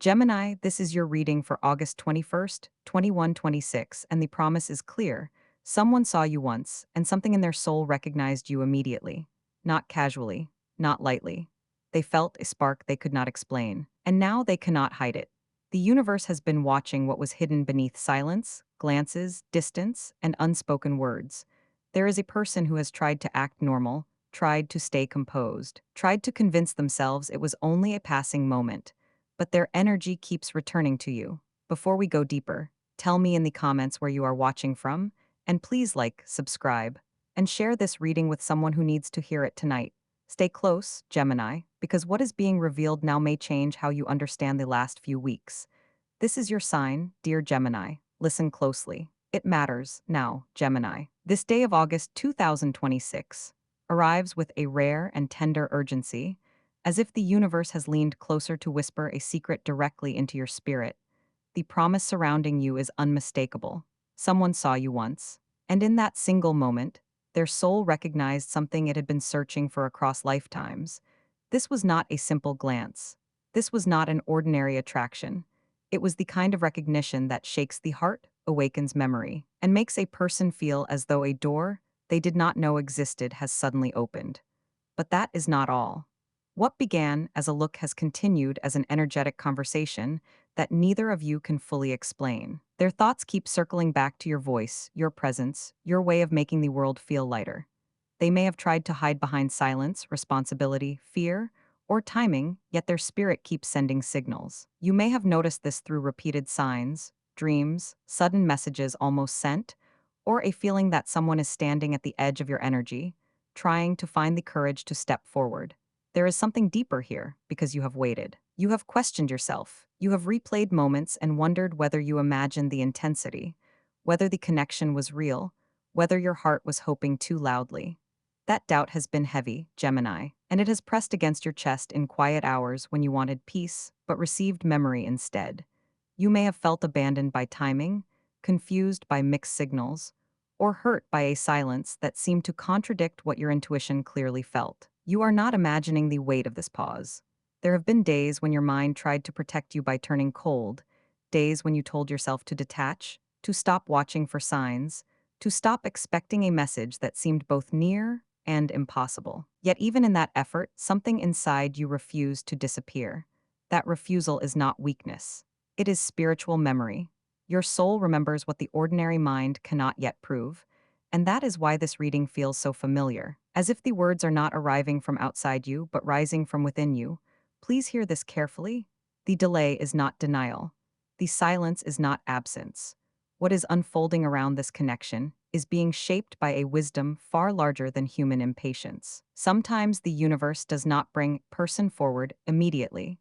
Gemini, this is your reading for August 21st, 26, and the promise is clear. Someone saw you once, and something in their soul recognized you immediately. Not casually, not lightly. They felt a spark they could not explain, and now they cannot hide it. The universe has been watching what was hidden beneath silence, glances, distance, and unspoken words. There is a person who has tried to act normal, tried to stay composed, tried to convince themselves it was only a passing moment, but their energy keeps returning to you. Before we go deeper, tell me in the comments where you are watching from, and please like, subscribe, and share this reading with someone who needs to hear it tonight. Stay close, Gemini, because what is being revealed now may change how you understand the last few weeks. This is your sign, dear Gemini. Listen closely. It matters now, Gemini. This day of August 2026 arrives with a rare and tender urgency, as if the universe has leaned closer to whisper a secret directly into your spirit. The promise surrounding you is unmistakable. Someone saw you once, and in that single moment, their soul recognized something it had been searching for across lifetimes. This was not a simple glance. This was not an ordinary attraction. It was the kind of recognition that shakes the heart, awakens memory, and makes a person feel as though a door they did not know existed has suddenly opened. But that is not all. What began as a look has continued as an energetic conversation that neither of you can fully explain. Their thoughts keep circling back to your voice, your presence, your way of making the world feel lighter. They may have tried to hide behind silence, responsibility, fear, or timing, yet their spirit keeps sending signals. You may have noticed this through repeated signs, dreams, sudden messages almost sent, or a feeling that someone is standing at the edge of your energy, trying to find the courage to step forward. There is something deeper here because you have waited. You have questioned yourself. You have replayed moments and wondered whether you imagined the intensity, whether the connection was real, whether your heart was hoping too loudly. That doubt has been heavy, Gemini, and it has pressed against your chest in quiet hours when you wanted peace but received memory instead. You may have felt abandoned by timing, confused by mixed signals, or hurt by a silence that seemed to contradict what your intuition clearly felt. You are not imagining the weight of this pause. There have been days when your mind tried to protect you by turning cold, days when you told yourself to detach, to stop watching for signs, to stop expecting a message that seemed both near and impossible. Yet even in that effort, something inside you refused to disappear. That refusal is not weakness. It is spiritual memory. Your soul remembers what the ordinary mind cannot yet prove, and that is why this reading feels so familiar, as if the words are not arriving from outside you but rising from within you. Please hear this carefully. The delay is not denial. The silence is not absence. What is unfolding around this connection is being shaped by a wisdom far larger than human impatience. Sometimes the universe does not bring person forward immediately,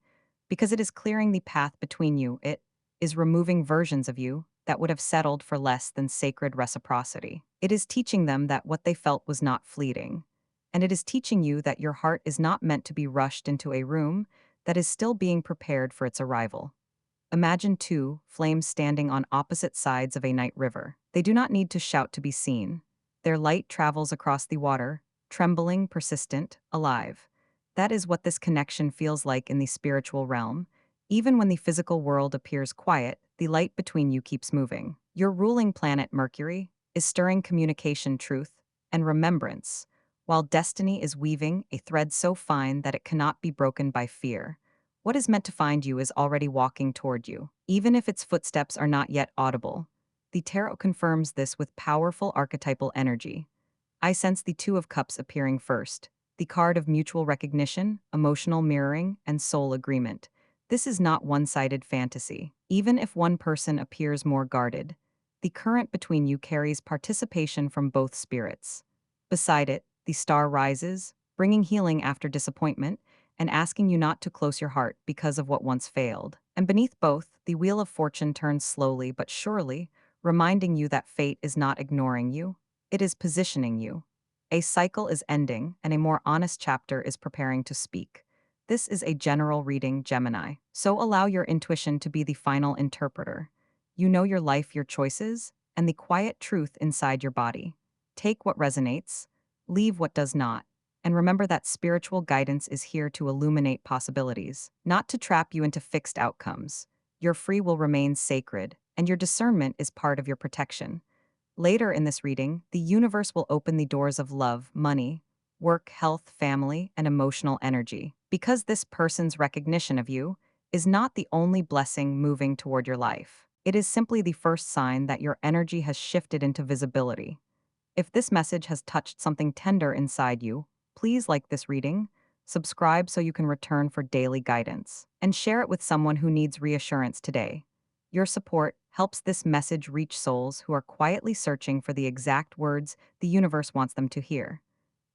because it is clearing the path between you. It is removing versions of you that would have settled for less than sacred reciprocity. It is teaching them that what they felt was not fleeting. And it is teaching you that your heart is not meant to be rushed into a room that is still being prepared for its arrival. Imagine two flames standing on opposite sides of a night river. They do not need to shout to be seen. Their light travels across the water, trembling, persistent, alive. That is what this connection feels like in the spiritual realm. Even when the physical world appears quiet, the light between you keeps moving. Your ruling planet, Mercury, is stirring communication, truth, and remembrance, while destiny is weaving a thread so fine that it cannot be broken by fear. What is meant to find you is already walking toward you, even if its footsteps are not yet audible. The tarot confirms this with powerful archetypal energy. I sense the Two of Cups appearing first, the card of mutual recognition, emotional mirroring, and soul agreement. This is not one-sided fantasy. Even if one person appears more guarded, the current between you carries participation from both spirits. Beside it, the star rises, bringing healing after disappointment, and asking you not to close your heart because of what once failed. And beneath both, the wheel of fortune turns slowly but surely, reminding you that fate is not ignoring you, it is positioning you. A cycle is ending, and a more honest chapter is preparing to speak. This is a general reading, Gemini, so allow your intuition to be the final interpreter. You know your life, your choices, and the quiet truth inside your body. Take what resonates, leave what does not. And remember that spiritual guidance is here to illuminate possibilities, not to trap you into fixed outcomes. Your free will remains sacred, and your discernment is part of your protection. Later in this reading, the universe will open the doors of love, money, work, health, family, and emotional energy. Because this person's recognition of you is not the only blessing moving toward your life. It is simply the first sign that your energy has shifted into visibility. If this message has touched something tender inside you, please like this reading, subscribe so you can return for daily guidance, and share it with someone who needs reassurance today. Your support helps this message reach souls who are quietly searching for the exact words the universe wants them to hear.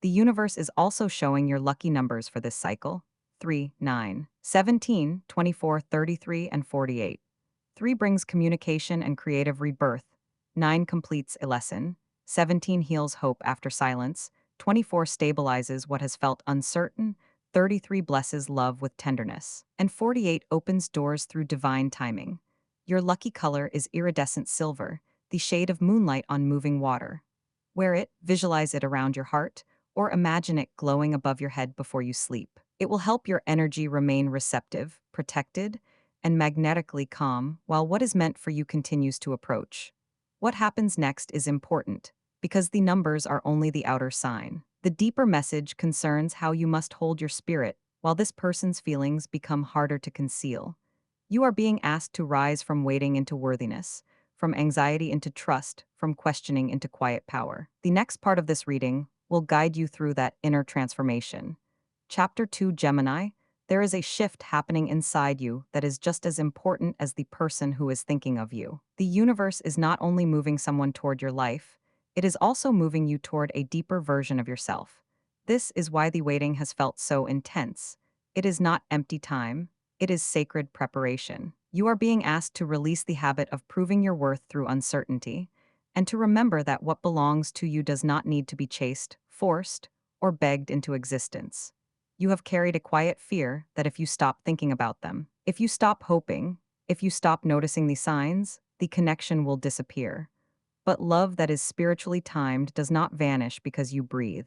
The universe is also showing your lucky numbers for this cycle: 3, 9, 17, 24, 33, and 48. 3 brings communication and creative rebirth. 9 completes a lesson. 17 heals hope after silence. 24 stabilizes what has felt uncertain. 33 blesses love with tenderness. And 48 opens doors through divine timing. Your lucky color is iridescent silver, the shade of moonlight on moving water. Wear it, visualize it around your heart, or imagine it glowing above your head before you sleep. It will help your energy remain receptive, protected, and magnetically calm while what is meant for you continues to approach. What happens next is important, because the numbers are only the outer sign. The deeper message concerns how you must hold your spirit while this person's feelings become harder to conceal. You are being asked to rise from waiting into worthiness, from anxiety into trust, from questioning into quiet power. The next part of this reading will guide you through that inner transformation. Chapter 2, Gemini. There is a shift happening inside you that is just as important as the person who is thinking of you. The universe is not only moving someone toward your life, it is also moving you toward a deeper version of yourself. This is why the waiting has felt so intense. It is not empty time, it is sacred preparation. You are being asked to release the habit of proving your worth through uncertainty, and to remember that what belongs to you does not need to be chased, forced, or begged into existence. You have carried a quiet fear that if you stop thinking about them, if you stop hoping, if you stop noticing the signs, the connection will disappear. But love that is spiritually timed does not vanish because you breathe.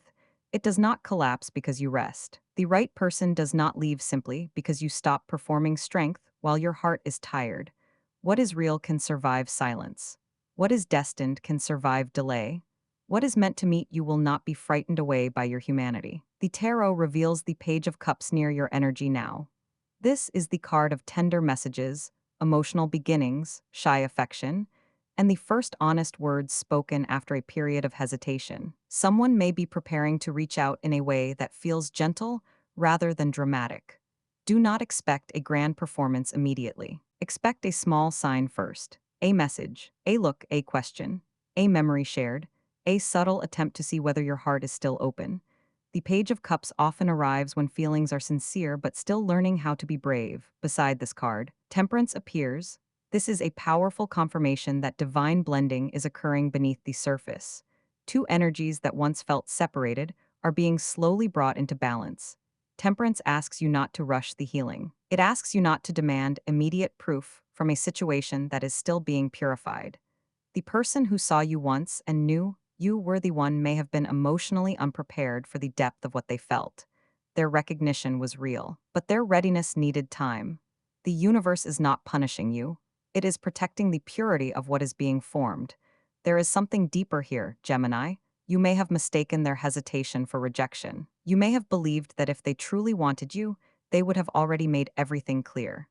It does not collapse because you rest. The right person does not leave simply because you stop performing strength while your heart is tired. What is real can survive silence. What is destined can survive delay. What is meant to meet you will not be frightened away by your humanity. The tarot reveals the Page of Cups near your energy now. This is the card of tender messages, emotional beginnings, shy affection, and the first honest words spoken after a period of hesitation. Someone may be preparing to reach out in a way that feels gentle rather than dramatic. Do not expect a grand performance immediately. Expect a small sign first. A message, a look, a question, a memory shared, a subtle attempt to see whether your heart is still open. The Page of Cups often arrives when feelings are sincere but still learning how to be brave. Beside this card, Temperance appears. This is a powerful confirmation that divine blending is occurring beneath the surface. Two energies that once felt separated are being slowly brought into balance. Temperance asks you not to rush the healing. It asks you not to demand immediate proof from a situation that is still being purified. The person who saw you once and knew you were the one may have been emotionally unprepared for the depth of what they felt. Their recognition was real, but their readiness needed time. The universe is not punishing you. It is protecting the purity of what is being formed. There is something deeper here, Gemini. You may have mistaken their hesitation for rejection. You may have believed that if they truly wanted you, they would have already made everything clear.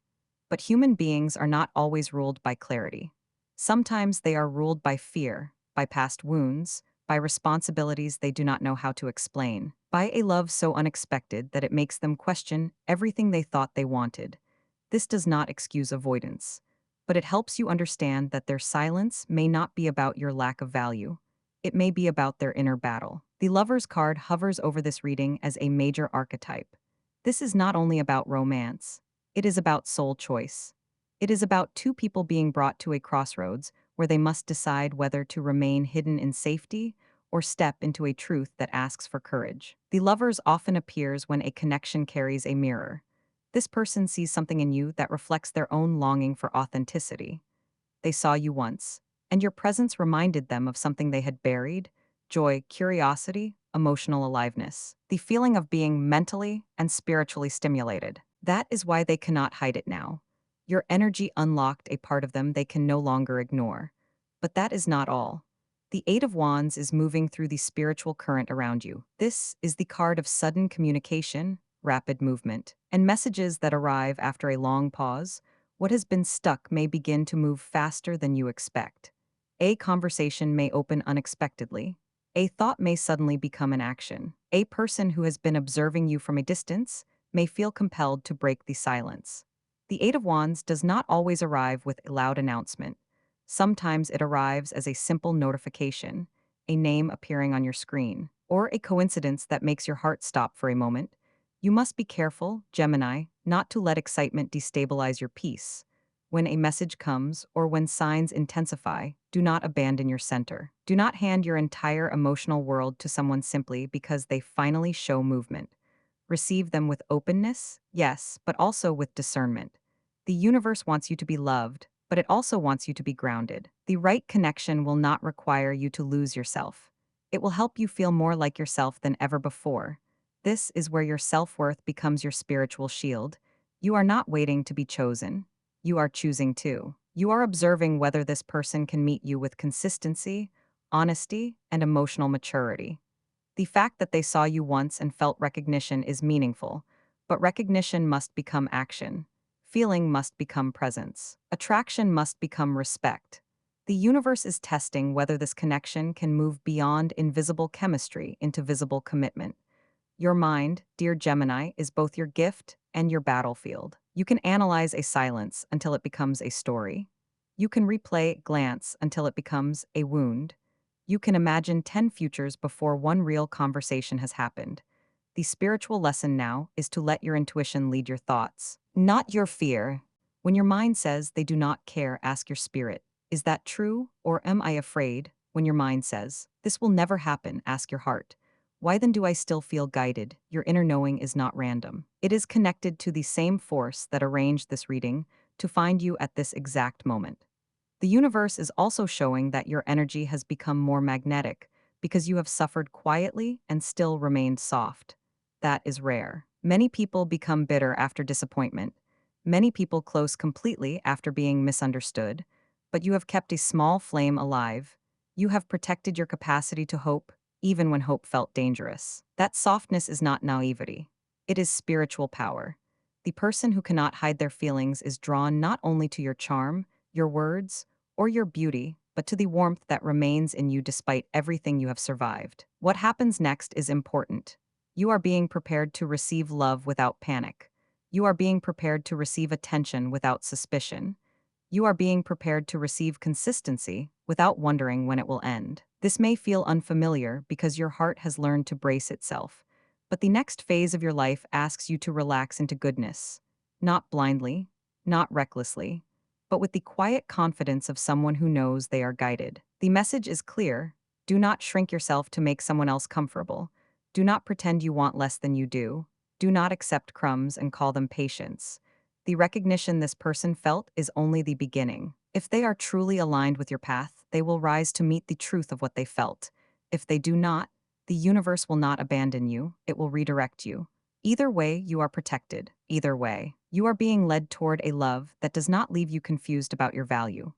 But human beings are not always ruled by clarity. Sometimes they are ruled by fear, by past wounds, by responsibilities they do not know how to explain, by a love so unexpected that it makes them question everything they thought they wanted. This does not excuse avoidance, but it helps you understand that their silence may not be about your lack of value. It may be about their inner battle. The Lover's card hovers over this reading as a major archetype. This is not only about romance, it is about soul choice. It is about two people being brought to a crossroads where they must decide whether to remain hidden in safety or step into a truth that asks for courage. The Lovers often appears when a connection carries a mirror. This person sees something in you that reflects their own longing for authenticity. They saw you once, and your presence reminded them of something they had buried: joy, curiosity, emotional aliveness, the feeling of being mentally and spiritually stimulated. That is why they cannot hide it now. Your energy unlocked a part of them they can no longer ignore. But that is not all. The Eight of Wands is moving through the spiritual current around you. This is the card of sudden communication, rapid movement, and messages that arrive after a long pause. What has been stuck may begin to move faster than you expect. A conversation may open unexpectedly. A thought may suddenly become an action. A person who has been observing you from a distance may feel compelled to break the silence. The Eight of Wands does not always arrive with a loud announcement. Sometimes it arrives as a simple notification, a name appearing on your screen, or a coincidence that makes your heart stop for a moment. You must be careful, Gemini, not to let excitement destabilize your peace. When a message comes or when signs intensify, do not abandon your center. Do not hand your entire emotional world to someone simply because they finally show movement. Receive them with openness, yes, but also with discernment. The universe wants you to be loved, but it also wants you to be grounded. The right connection will not require you to lose yourself. It will help you feel more like yourself than ever before. This is where your self-worth becomes your spiritual shield. You are not waiting to be chosen. You are choosing to. You are observing whether this person can meet you with consistency, honesty, and emotional maturity. The fact that they saw you once and felt recognition is meaningful, but recognition must become action. Feeling must become presence. Attraction must become respect. The universe is testing whether this connection can move beyond invisible chemistry into visible commitment. Your mind, dear Gemini, is both your gift and your battlefield. You can analyze a silence until it becomes a story. You can replay a glance until it becomes a wound. You can imagine 10 futures before one real conversation has happened. The spiritual lesson now is to let your intuition lead your thoughts, not your fear. When your mind says they do not care, ask your spirit, is that true, or am I afraid? When your mind says, this will never happen, ask your heart, why then do I still feel guided? Your inner knowing is not random. It is connected to the same force that arranged this reading to find you at this exact moment. The universe is also showing that your energy has become more magnetic because you have suffered quietly and still remained soft. That is rare. Many people become bitter after disappointment. Many people close completely after being misunderstood. But you have kept a small flame alive. You have protected your capacity to hope, even when hope felt dangerous. That softness is not naivety. It is spiritual power. The person who cannot hide their feelings is drawn not only to your charm, your words, or your beauty, but to the warmth that remains in you despite everything you have survived. What happens next is important. You are being prepared to receive love without panic. You are being prepared to receive attention without suspicion. You are being prepared to receive consistency without wondering when it will end. This may feel unfamiliar because your heart has learned to brace itself, but the next phase of your life asks you to relax into goodness, not blindly, not recklessly, but with the quiet confidence of someone who knows they are guided. The message is clear. Do not shrink yourself to make someone else comfortable. Do not pretend you want less than you do. Do not accept crumbs and call them patience. The recognition this person felt is only the beginning. If they are truly aligned with your path, they will rise to meet the truth of what they felt. If they do not, the universe will not abandon you, it will redirect you. Either way, you are protected. Either way, you are being led toward a love that does not leave you confused about your value.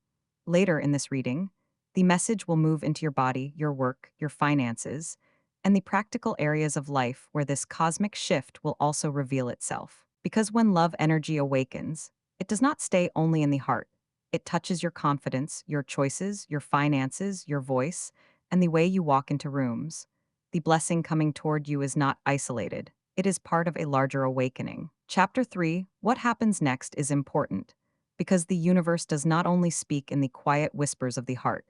Later in this reading, the message will move into your body, your work, your finances, and the practical areas of life where this cosmic shift will also reveal itself. Because when love energy awakens, it does not stay only in the heart. It touches your confidence, your choices, your finances, your voice, and the way you walk into rooms. The blessing coming toward you is not isolated. It is part of a larger awakening. Chapter 3, What Happens Next is important, because the universe does not only speak in the quiet whispers of the heart,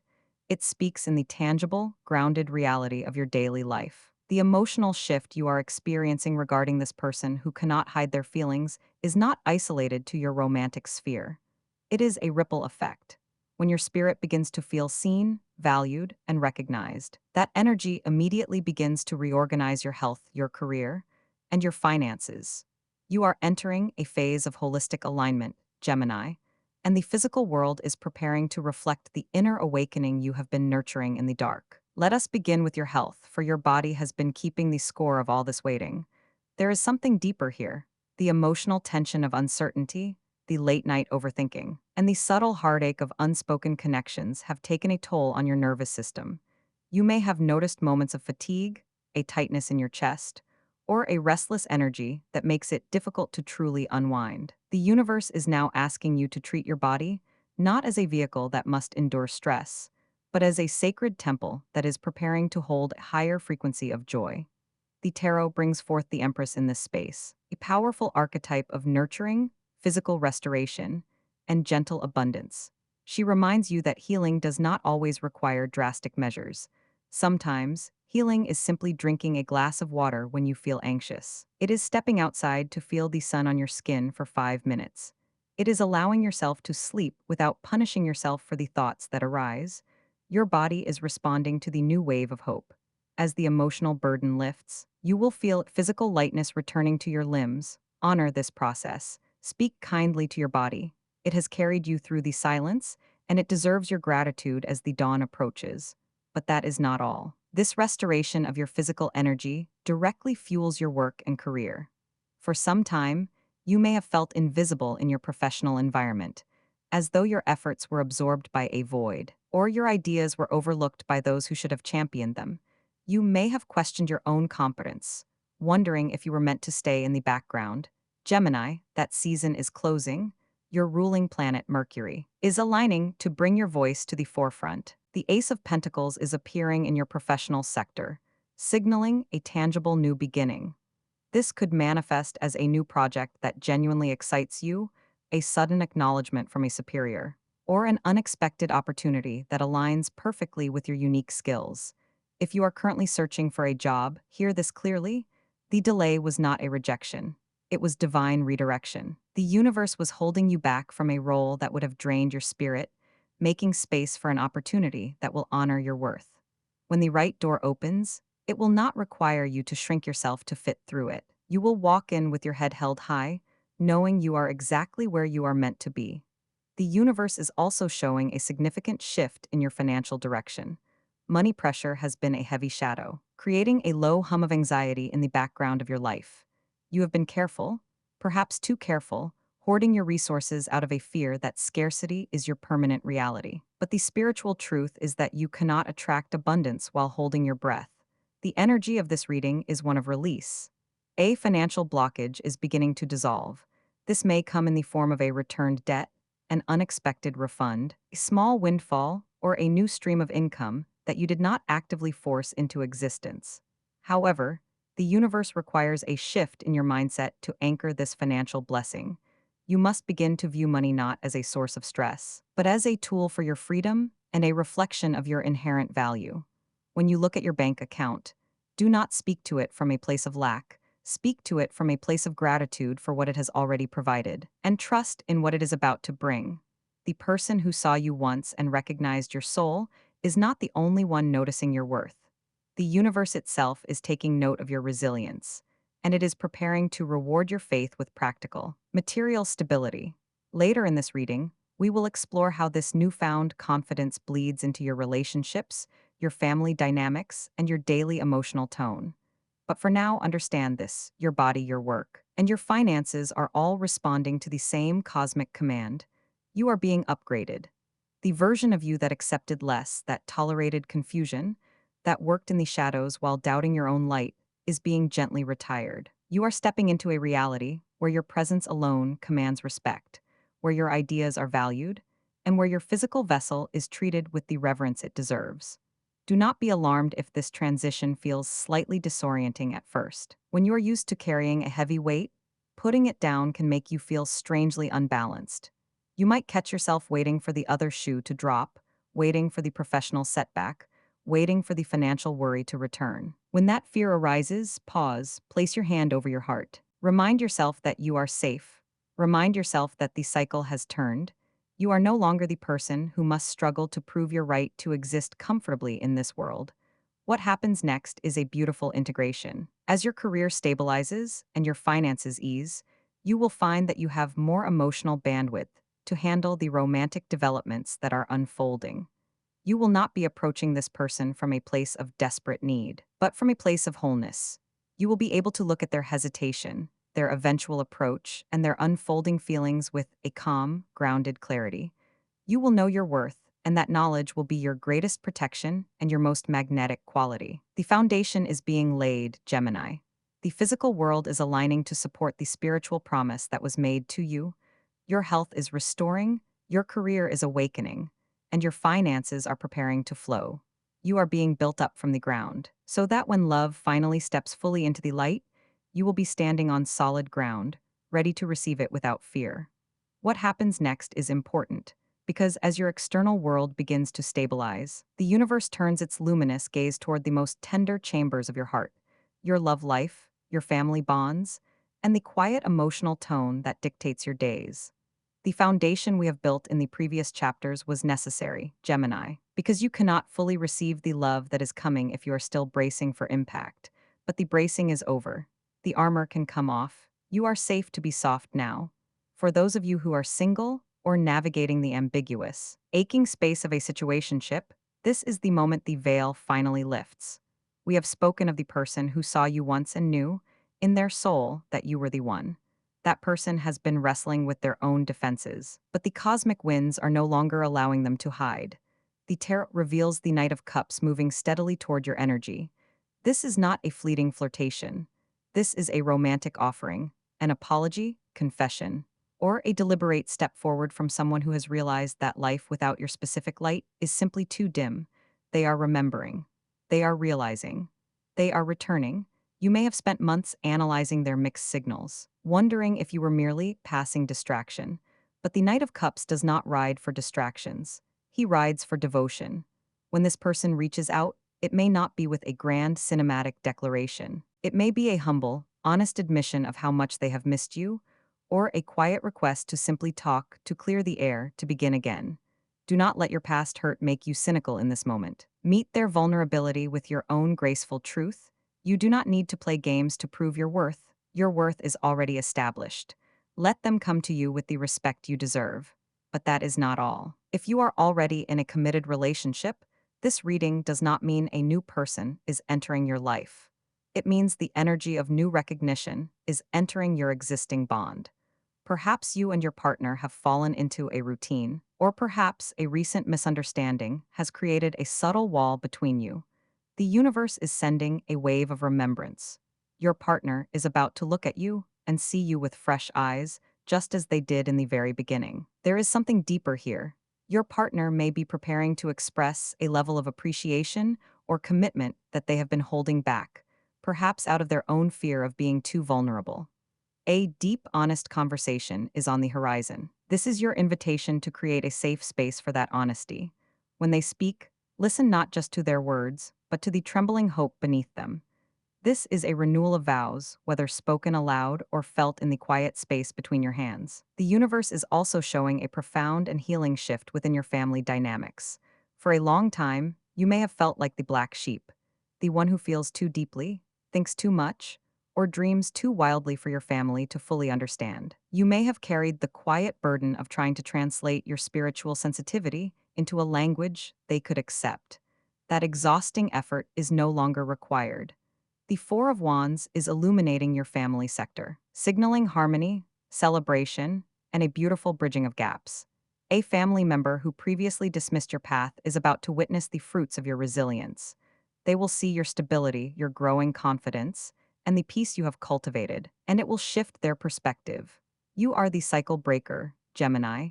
it speaks in the tangible, grounded reality of your daily life. The emotional shift you are experiencing regarding this person who cannot hide their feelings is not isolated to your romantic sphere. It is a ripple effect. When your spirit begins to feel seen, valued, and recognized, that energy immediately begins to reorganize your health, your career, and your finances. You are entering a phase of holistic alignment, Gemini, and the physical world is preparing to reflect the inner awakening you have been nurturing in the dark. Let us begin with your health, for your body has been keeping the score of all this waiting. There is something deeper here: the emotional tension of uncertainty, the late night overthinking, and the subtle heartache of unspoken connections have taken a toll on your nervous system. You may have noticed moments of fatigue, a tightness in your chest, or a restless energy that makes it difficult to truly unwind. The universe is now asking you to treat your body not as a vehicle that must endure stress, but as a sacred temple that is preparing to hold a higher frequency of joy. The tarot brings forth the Empress in this space, a powerful archetype of nurturing, physical restoration, and gentle abundance. She reminds you that healing does not always require drastic measures. Sometimes, healing is simply drinking a glass of water when you feel anxious. It is stepping outside to feel the sun on your skin for 5 minutes. It is allowing yourself to sleep without punishing yourself for the thoughts that arise. Your body is responding to the new wave of hope. As the emotional burden lifts, you will feel physical lightness returning to your limbs. Honor this process. Speak kindly to your body. It has carried you through the silence, and it deserves your gratitude as the dawn approaches. But that is not all. This restoration of your physical energy directly fuels your work and career. For some time, you may have felt invisible in your professional environment, as though your efforts were absorbed by a void, or your ideas were overlooked by those who should have championed them. You may have questioned your own competence, wondering if you were meant to stay in the background. Gemini, that season is closing. Your ruling planet, Mercury, is aligning to bring your voice to the forefront. The Ace of Pentacles is appearing in your professional sector, signaling a tangible new beginning. This could manifest as a new project that genuinely excites you, a sudden acknowledgement from a superior, or an unexpected opportunity that aligns perfectly with your unique skills. If you are currently searching for a job, hear this clearly: the delay was not a rejection. It was divine redirection. The universe was holding you back from a role that would have drained your spirit, making space for an opportunity that will honor your worth. When the right door opens, it will not require you to shrink yourself to fit through it. You will walk in with your head held high, knowing you are exactly where you are meant to be. The universe is also showing a significant shift in your financial direction. Money pressure has been a heavy shadow, creating a low hum of anxiety in the background of your life. You have been careful, perhaps too careful, hoarding your resources out of a fear that scarcity is your permanent reality. But the spiritual truth is that you cannot attract abundance while holding your breath. The energy of this reading is one of release. A financial blockage is beginning to dissolve. This may come in the form of a returned debt, an unexpected refund, a small windfall, or a new stream of income that you did not actively force into existence. However, the universe requires a shift in your mindset to anchor this financial blessing. You must begin to view money not as a source of stress, but as a tool for your freedom and a reflection of your inherent value. When you look at your bank account, do not speak to it from a place of lack. Speak to it from a place of gratitude for what it has already provided, and trust in what it is about to bring. The person who saw you once and recognized your soul is not the only one noticing your worth. The universe itself is taking note of your resilience, and it is preparing to reward your faith with practical, material stability. Later in this reading, we will explore how this newfound confidence bleeds into your relationships, your family dynamics, and your daily emotional tone. But for now, understand this: your body, your work, and your finances are all responding to the same cosmic command. You are being upgraded. The version of you that accepted less, that tolerated confusion, that worked in the shadows while doubting your own light, is being gently retired. You are stepping into a reality where your presence alone commands respect, where your ideas are valued, and where your physical vessel is treated with the reverence it deserves. Do not be alarmed if this transition feels slightly disorienting at first. When you are used to carrying a heavy weight, putting it down can make you feel strangely unbalanced. You might catch yourself waiting for the other shoe to drop, waiting for the professional setback, waiting for the financial worry to return. When that fear arises, pause, place your hand over your heart. Remind yourself that you are safe. Remind yourself that the cycle has turned. You are no longer the person who must struggle to prove your right to exist comfortably in this world. What happens next is a beautiful integration. As your career stabilizes and your finances ease, you will find that you have more emotional bandwidth to handle the romantic developments that are unfolding. You will not be approaching this person from a place of desperate need, but from a place of wholeness. You will be able to look at their hesitation, their eventual approach, and their unfolding feelings with a calm, grounded clarity. You will know your worth, and that knowledge will be your greatest protection and your most magnetic quality. The foundation is being laid, Gemini. The physical world is aligning to support the spiritual promise that was made to you. Your health is restoring, your career is awakening, and your finances are preparing to flow. You are being built up from the ground, so that when love finally steps fully into the light, you will be standing on solid ground, ready to receive it without fear. What happens next is important, because as your external world begins to stabilize, the universe turns its luminous gaze toward the most tender chambers of your heart, your love life, your family bonds, and the quiet emotional tone that dictates your days. The foundation we have built in the previous chapters was necessary, Gemini, because you cannot fully receive the love that is coming if you are still bracing for impact. But the bracing is over. The armor can come off. You are safe to be soft now. For those of you who are single or navigating the ambiguous, aching space of a situationship, this is the moment the veil finally lifts. We have spoken of the person who saw you once and knew, in their soul, that you were the one. That person has been wrestling with their own defenses, but the cosmic winds are no longer allowing them to hide. The tarot reveals the Knight of Cups moving steadily toward your energy. This is not a fleeting flirtation. This is a romantic offering, an apology, confession, or a deliberate step forward from someone who has realized that life without your specific light is simply too dim. They are remembering. They are realizing. They are returning. You may have spent months analyzing their mixed signals, wondering if you were merely passing distraction. But the Knight of Cups does not ride for distractions. He rides for devotion. When this person reaches out, it may not be with a grand cinematic declaration. It may be a humble, honest admission of how much they have missed you, or a quiet request to simply talk, to clear the air, to begin again. Do not let your past hurt make you cynical in this moment. Meet their vulnerability with your own graceful truth. You do not need to play games to prove your worth. Your worth is already established. Let them come to you with the respect you deserve. But that is not all. If you are already in a committed relationship, this reading does not mean a new person is entering your life. It means the energy of new recognition is entering your existing bond. Perhaps you and your partner have fallen into a routine, or perhaps a recent misunderstanding has created a subtle wall between you. The universe is sending a wave of remembrance. Your partner is about to look at you and see you with fresh eyes, just as they did in the very beginning. There is something deeper here. Your partner may be preparing to express a level of appreciation or commitment that they have been holding back, perhaps out of their own fear of being too vulnerable. A deep, honest conversation is on the horizon. This is your invitation to create a safe space for that honesty. When they speak, listen not just to their words, but to the trembling hope beneath them. This is a renewal of vows, whether spoken aloud or felt in the quiet space between your hands. The universe is also showing a profound and healing shift within your family dynamics. For a long time, you may have felt like the black sheep, the one who feels too deeply, thinks too much, or dreams too wildly for your family to fully understand. You may have carried the quiet burden of trying to translate your spiritual sensitivity into a language they could accept. That exhausting effort is no longer required. The Four of Wands is illuminating your family sector, signaling harmony, celebration, and a beautiful bridging of gaps. A family member who previously dismissed your path is about to witness the fruits of your resilience. They will see your stability, your growing confidence, and the peace you have cultivated, and it will shift their perspective. You are the cycle breaker, Gemini.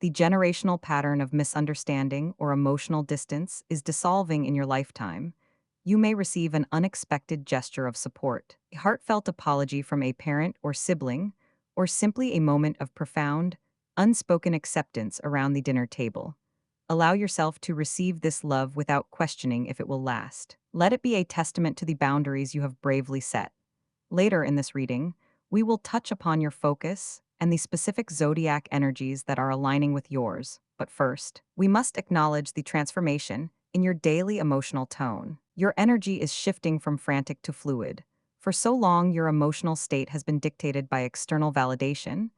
The generational pattern of misunderstanding or emotional distance is dissolving in your lifetime. You may receive an unexpected gesture of support, a heartfelt apology from a parent or sibling, or simply a moment of profound, unspoken acceptance around the dinner table. Allow yourself to receive this love without questioning if it will last. Let it be a testament to the boundaries you have bravely set. Later in this reading, we will touch upon your focus and the specific zodiac energies that are aligning with yours. But first, we must acknowledge the transformation in your daily emotional tone. Your energy is shifting from frantic to fluid. For so long, your emotional state has been dictated by external validation,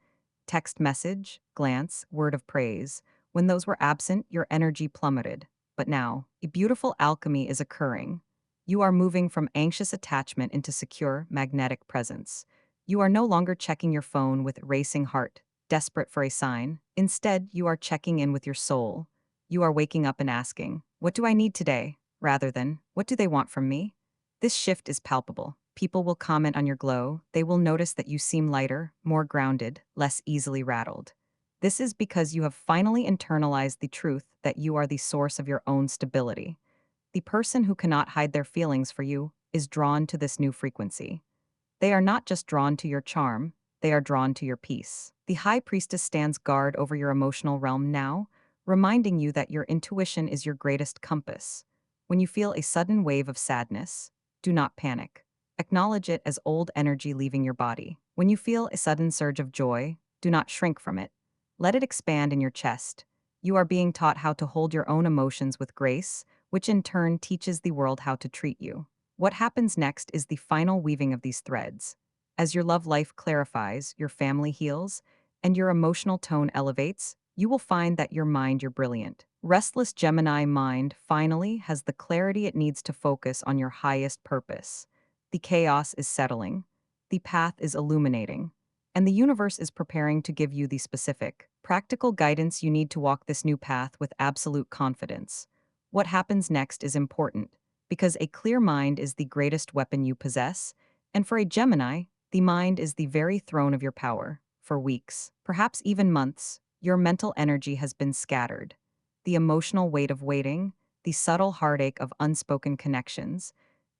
text message, glance, word of praise. When those were absent, your energy plummeted. But now, a beautiful alchemy is occurring. You are moving from anxious attachment into secure, magnetic presence. You are no longer checking your phone with racing heart, desperate for a sign. Instead, you are checking in with your soul. You are waking up and asking, "What do I need today?" rather than, "What do they want from me?" This shift is palpable. People will comment on your glow. They will notice that you seem lighter, more grounded, less easily rattled. This is because you have finally internalized the truth that you are the source of your own stability. The person who cannot hide their feelings for you is drawn to this new frequency. They are not just drawn to your charm, they are drawn to your peace. The High Priestess stands guard over your emotional realm now, reminding you that your intuition is your greatest compass. When you feel a sudden wave of sadness, do not panic. Acknowledge it as old energy leaving your body. When you feel a sudden surge of joy, do not shrink from it. Let it expand in your chest. You are being taught how to hold your own emotions with grace, which in turn teaches the world how to treat you. What happens next is the final weaving of these threads. As your love life clarifies, your family heals, and your emotional tone elevates, you will find that your brilliant, restless Gemini mind finally has the clarity it needs to focus on your highest purpose. The chaos is settling, the path is illuminating, and the universe is preparing to give you the specific, practical guidance you need to walk this new path with absolute confidence. What happens next is important, because a clear mind is the greatest weapon you possess, and for a Gemini, the mind is the very throne of your power. For weeks, perhaps even months, your mental energy has been scattered. The emotional weight of waiting, the subtle heartache of unspoken connections,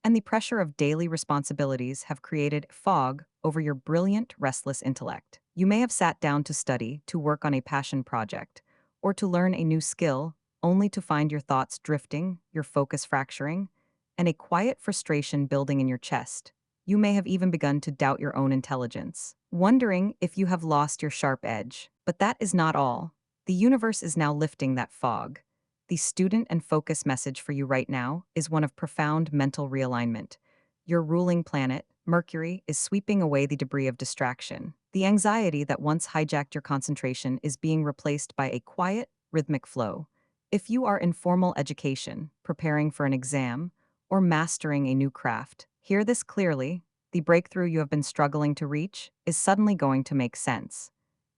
and the pressure of daily responsibilities have created fog over your brilliant, restless intellect. You may have sat down to study, to work on a passion project, or to learn a new skill, only to find your thoughts drifting, your focus fracturing, and a quiet frustration building in your chest. You may have even begun to doubt your own intelligence, wondering if you have lost your sharp edge. But that is not all. The universe is now lifting that fog. The student and focus message for you right now is one of profound mental realignment. Your ruling planet, Mercury, is sweeping away the debris of distraction. The anxiety that once hijacked your concentration is being replaced by a quiet, rhythmic flow. If you are in formal education, preparing for an exam, or mastering a new craft, hear this clearly: the breakthrough you have been struggling to reach is suddenly going to make sense.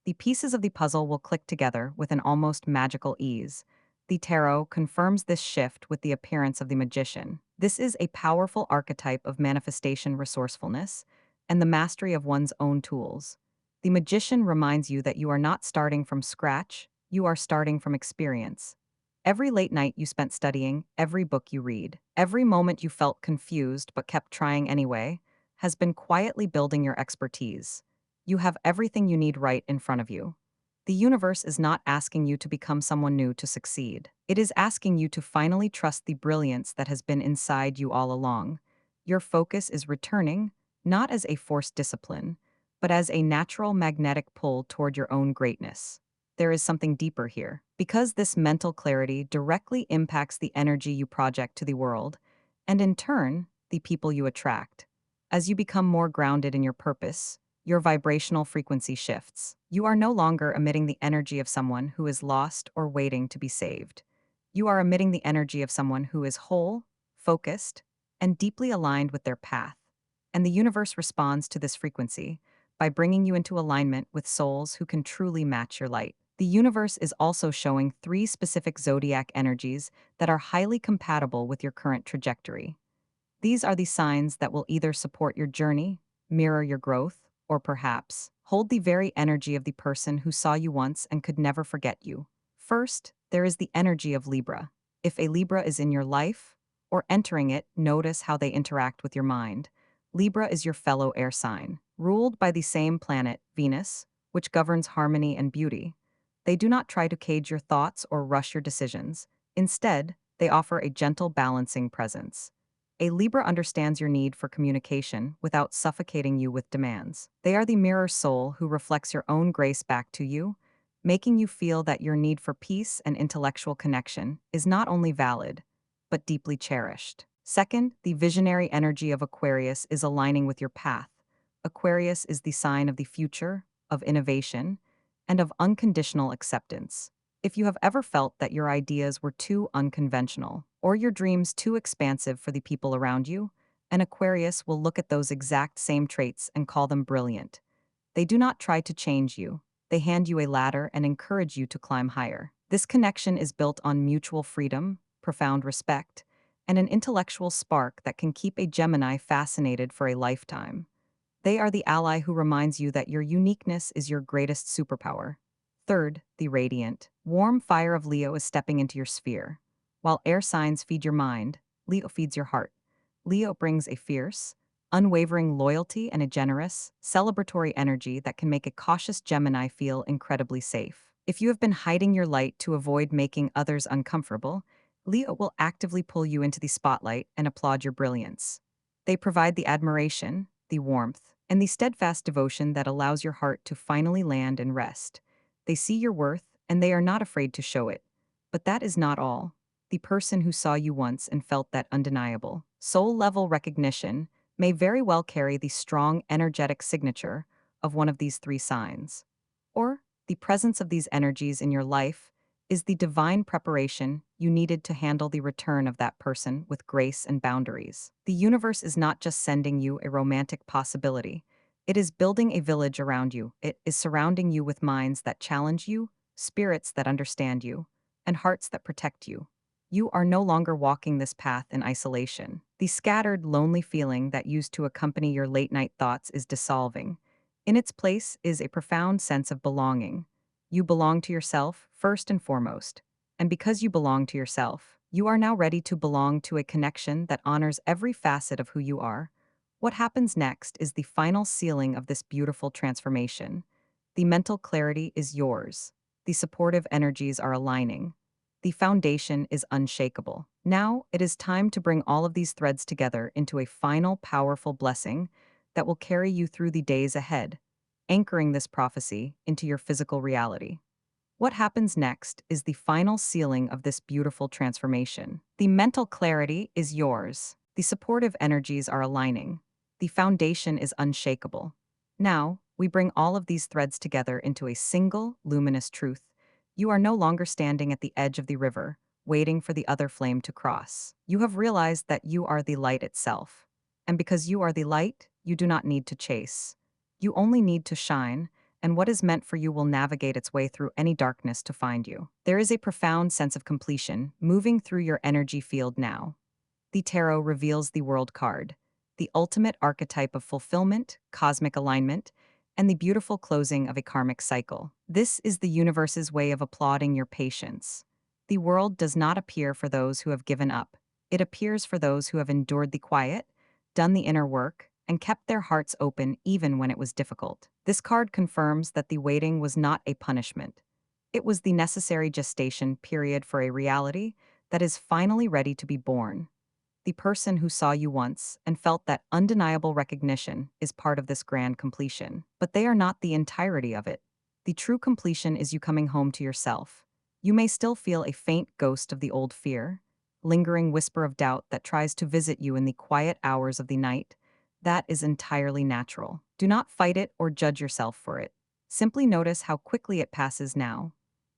The pieces of the puzzle will click together with an almost magical ease. The tarot confirms this shift with the appearance of the magician. This is a powerful archetype of manifestation resourcefulness and the mastery of one's own tools. The magician reminds you that you are not starting from scratch, you are starting from experience. Every late night you spent studying, every book you read, every moment you felt confused but kept trying anyway, has been quietly building your expertise. You have everything you need right in front of you. The universe is not asking you to become someone new to succeed. It is asking you to finally trust the brilliance that has been inside you all along. Your focus is returning, not as a forced discipline, but as a natural magnetic pull toward your own greatness. There is something deeper here. Because this mental clarity directly impacts the energy you project to the world, and in turn, the people you attract. As you become more grounded in your purpose, your vibrational frequency shifts. You are no longer emitting the energy of someone who is lost or waiting to be saved. You are emitting the energy of someone who is whole, focused, and deeply aligned with their path. And the universe responds to this frequency by bringing you into alignment with souls who can truly match your light. The universe is also showing 3 specific zodiac energies that are highly compatible with your current trajectory. These are the signs that will either support your journey, mirror your growth, or perhaps hold the very energy of the person who saw you once and could never forget you. First, there is the energy of Libra. If a Libra is in your life or entering it, notice how they interact with your mind. Libra is your fellow air sign, ruled by the same planet, Venus, which governs harmony and beauty. They do not try to cage your thoughts or rush your decisions. Instead, they offer a gentle balancing presence. A Libra understands your need for communication without suffocating you with demands. They are the mirror soul who reflects your own grace back to you, making you feel that your need for peace and intellectual connection is not only valid, but deeply cherished. Second, the visionary energy of Aquarius is aligning with your path. Aquarius is the sign of the future, of innovation, and of unconditional acceptance. If you have ever felt that your ideas were too unconventional or your dreams too expansive for the people around you, an Aquarius will look at those exact same traits and call them brilliant. They do not try to change you. They hand you a ladder and encourage you to climb higher. This connection is built on mutual freedom, profound respect, and an intellectual spark that can keep a Gemini fascinated for a lifetime. They are the ally who reminds you that your uniqueness is your greatest superpower. Third, the radiant, warm fire of Leo is stepping into your sphere. While air signs feed your mind, Leo feeds your heart. Leo brings a fierce, unwavering loyalty and a generous, celebratory energy that can make a cautious Gemini feel incredibly safe. If you have been hiding your light to avoid making others uncomfortable, Leo will actively pull you into the spotlight and applaud your brilliance. They provide the admiration, the warmth, and the steadfast devotion that allows your heart to finally land and rest. They see your worth, and they are not afraid to show it. But that is not all. The person who saw you once and felt that undeniable, soul-level recognition may very well carry the strong, energetic signature of one of these three signs. Or, the presence of these energies in your life is the divine preparation you needed to handle the return of that person with grace and boundaries. The universe is not just sending you a romantic possibility, it is building a village around you. It is surrounding you with minds that challenge you, spirits that understand you, and hearts that protect you. You are no longer walking this path in isolation. The scattered, lonely feeling that used to accompany your late night thoughts is dissolving. In its place is a profound sense of belonging. You belong to yourself, first and foremost. And because you belong to yourself, you are now ready to belong to a connection that honors every facet of who you are. What happens next is the final sealing of this beautiful transformation. The mental clarity is yours. The supportive energies are aligning. The foundation is unshakable. Now, it is time to bring all of these threads together into a final, powerful blessing that will carry you through the days ahead, anchoring this prophecy into your physical reality. What happens next is the final sealing of this beautiful transformation. The mental clarity is yours. The supportive energies are aligning. The foundation is unshakable. Now, we bring all of these threads together into a single, luminous truth. You are no longer standing at the edge of the river, waiting for the other flame to cross. You have realized that you are the light itself. And because you are the light, you do not need to chase. You only need to shine, and what is meant for you will navigate its way through any darkness to find you. There is a profound sense of completion moving through your energy field now. The tarot reveals the World card, the ultimate archetype of fulfillment, cosmic alignment, and the beautiful closing of a karmic cycle. This is the universe's way of applauding your patience. The world does not appear for those who have given up. It appears for those who have endured the quiet, done the inner work, and kept their hearts open even when it was difficult. This card confirms that the waiting was not a punishment. It was the necessary gestation period for a reality that is finally ready to be born. The person who saw you once and felt that undeniable recognition is part of this grand completion. But they are not the entirety of it. The true completion is you coming home to yourself. You may still feel a faint ghost of the old fear, lingering whisper of doubt that tries to visit you in the quiet hours of the night. That is entirely natural. Do not fight it or judge yourself for it. Simply notice how quickly it passes now.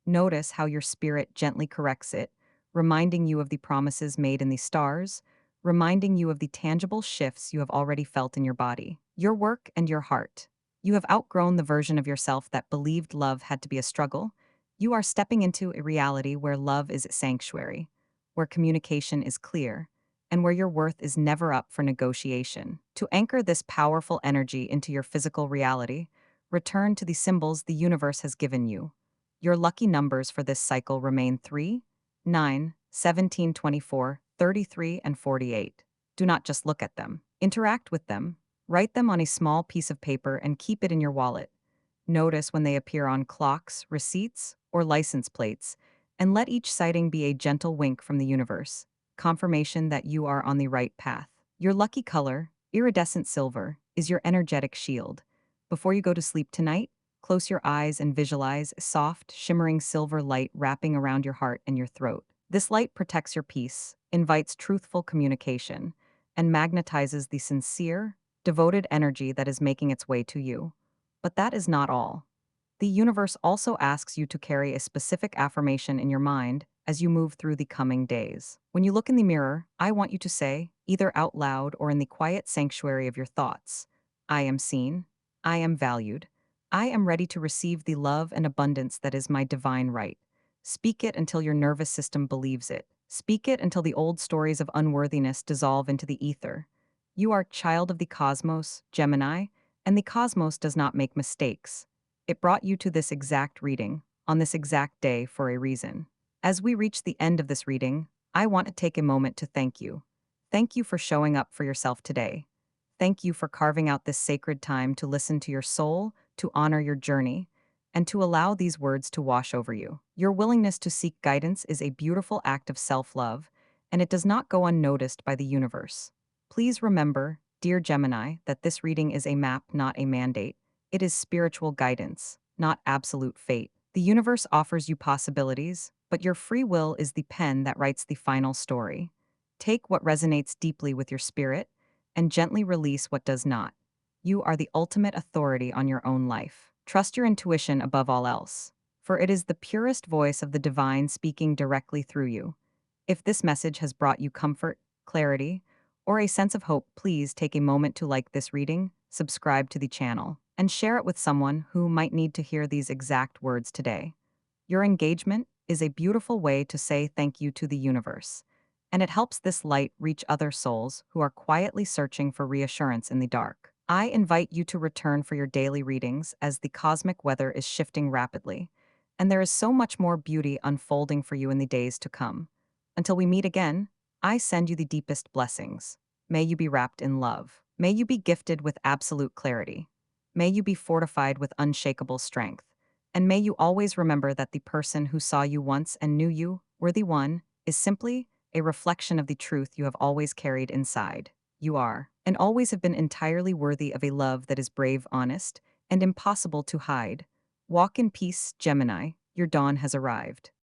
Notice how your spirit gently corrects it, reminding you of the promises made in the stars, reminding you of the tangible shifts you have already felt in your body, your work, and your heart. You have outgrown the version of yourself that believed love had to be a struggle. You are stepping into a reality where love is sanctuary, where communication is clear, and where your worth is never up for negotiation. To anchor this powerful energy into your physical reality, return to the symbols the universe has given you. Your lucky numbers for this cycle remain 3, 9, 17, 24, 33, and 48. Do not just look at them. Interact with them. Write them on a small piece of paper and keep it in your wallet. Notice when they appear on clocks, receipts, or license plates, and let each sighting be a gentle wink from the universe, confirmation that you are on the right path. Your lucky color, iridescent silver, is your energetic shield. Before you go to sleep tonight, close your eyes and visualize a soft, shimmering silver light wrapping around your heart and your throat. This light protects your peace, invites truthful communication, and magnetizes the sincere, devoted energy that is making its way to you. But that is not all. The universe also asks you to carry a specific affirmation in your mind as you move through the coming days. When you look in the mirror, I want you to say, either out loud or in the quiet sanctuary of your thoughts, I am seen, I am valued, I am ready to receive the love and abundance that is my divine right. Speak it until your nervous system believes it. Speak it until the old stories of unworthiness dissolve into the ether. You are child of the cosmos, Gemini, and the cosmos does not make mistakes. It brought you to this exact reading, on this exact day for a reason. As we reach the end of this reading, I want to take a moment to thank you. Thank you for showing up for yourself today. Thank you for carving out this sacred time to listen to your soul, to honor your journey, and to allow these words to wash over you. Your willingness to seek guidance is a beautiful act of self-love, and it does not go unnoticed by the universe. Please remember, dear Gemini, that this reading is a map, not a mandate. It is spiritual guidance, not absolute fate. The universe offers you possibilities, but your free will is the pen that writes the final story. Take what resonates deeply with your spirit and gently release what does not. You are the ultimate authority on your own life. Trust your intuition above all else, for it is the purest voice of the divine speaking directly through you. If this message has brought you comfort, clarity, or a sense of hope, please take a moment to like this reading, subscribe to the channel, and share it with someone who might need to hear these exact words today. Your engagement is a beautiful way to say thank you to the universe, and it helps this light reach other souls who are quietly searching for reassurance in the dark. I invite you to return for your daily readings as the cosmic weather is shifting rapidly, and there is so much more beauty unfolding for you in the days to come. Until we meet again, I send you the deepest blessings. May you be wrapped in love. May you be gifted with absolute clarity. May you be fortified with unshakable strength. And may you always remember that the person who saw you once and knew you were the one is simply a reflection of the truth you have always carried inside. You are, and always have been entirely worthy of a love that is brave, honest, and impossible to hide. Walk in peace, Gemini. Your dawn has arrived.